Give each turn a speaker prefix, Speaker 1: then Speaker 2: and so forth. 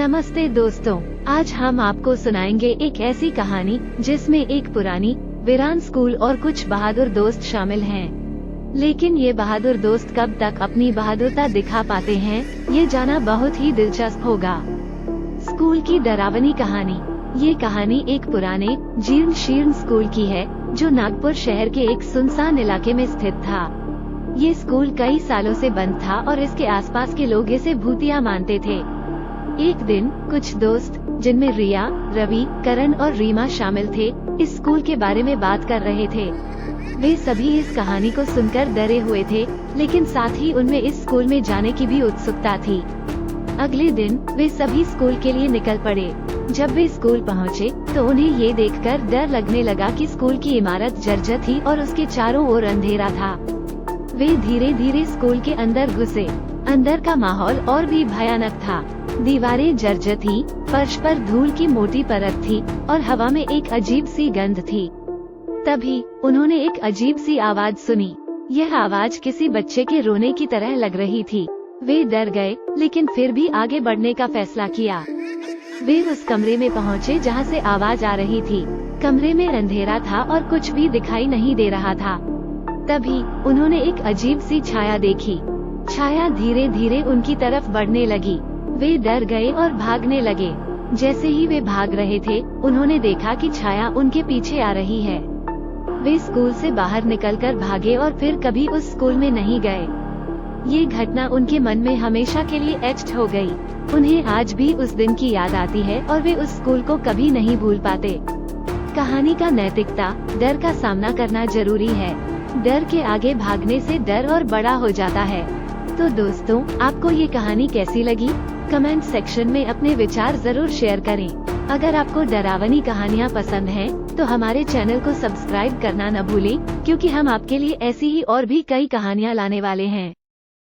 Speaker 1: नमस्ते दोस्तों, आज हम आपको सुनाएंगे एक ऐसी कहानी जिसमें एक पुरानी वीरान स्कूल और कुछ बहादुर दोस्त शामिल हैं। लेकिन ये बहादुर दोस्त कब तक अपनी बहादुरता दिखा पाते हैं, ये जाना बहुत ही दिलचस्प होगा। स्कूल की डरावनी कहानी। ये कहानी एक पुराने जीर्ण शीर्ण स्कूल की है जो नागपुर शहर के एक सुनसान इलाके में स्थित था। ये स्कूल कई सालों से बंद था और इसके आसपास के लोग इसे भूतिया मानते थे। एक दिन कुछ दोस्त, जिनमें रिया, रवि, करण और रीमा शामिल थे, इस स्कूल के बारे में बात कर रहे थे। वे सभी इस कहानी को सुनकर डरे हुए थे, लेकिन साथ ही उनमें इस स्कूल में जाने की भी उत्सुकता थी। अगले दिन वे सभी स्कूल के लिए निकल पड़े। जब वे स्कूल पहुँचे, तो उन्हें ये देखकर डर लगने लगा कि स्कूल की इमारत जर्जर थी और उसके चारों ओर अंधेरा था। वे धीरे धीरे स्कूल के अंदर घुसे। अंदर का माहौल और भी भयानक था। दीवारें जर्जर थी, फर्श पर धूल की मोटी परत थी और हवा में एक अजीब सी गंध थी। तभी उन्होंने एक अजीब सी आवाज सुनी। यह आवाज किसी बच्चे के रोने की तरह लग रही थी। वे डर गए, लेकिन फिर भी आगे बढ़ने का फैसला किया। वे उस कमरे में पहुँचे जहाँ से आवाज आ रही थी। कमरे में अंधेरा था और कुछ भी दिखाई नहीं दे रहा था। तभी उन्होंने एक अजीब सी छाया देखी। छाया धीरे धीरे उनकी तरफ बढ़ने लगी। वे डर गए और भागने लगे। जैसे ही वे भाग रहे थे, उन्होंने देखा कि छाया उनके पीछे आ रही है। वे स्कूल से बाहर निकलकर भागे और फिर कभी उस स्कूल में नहीं गए। ये घटना उनके मन में हमेशा के लिए एच्ड हो गई। उन्हें आज भी उस दिन की याद आती है और वे उस स्कूल को कभी नहीं भूल पाते। कहानी का नैतिकता: डर का सामना करना जरूरी है। डर के आगे भागने से डर और बड़ा हो जाता है। तो दोस्तों, आपको ये कहानी कैसी लगी? कमेंट सेक्शन में अपने विचार जरूर शेयर करें। अगर आपको डरावनी कहानियाँ पसंद हैं, तो हमारे चैनल को सब्सक्राइब करना न भूलें, क्योंकि हम आपके लिए ऐसी ही और भी कई कहानियाँ लाने वाले हैं।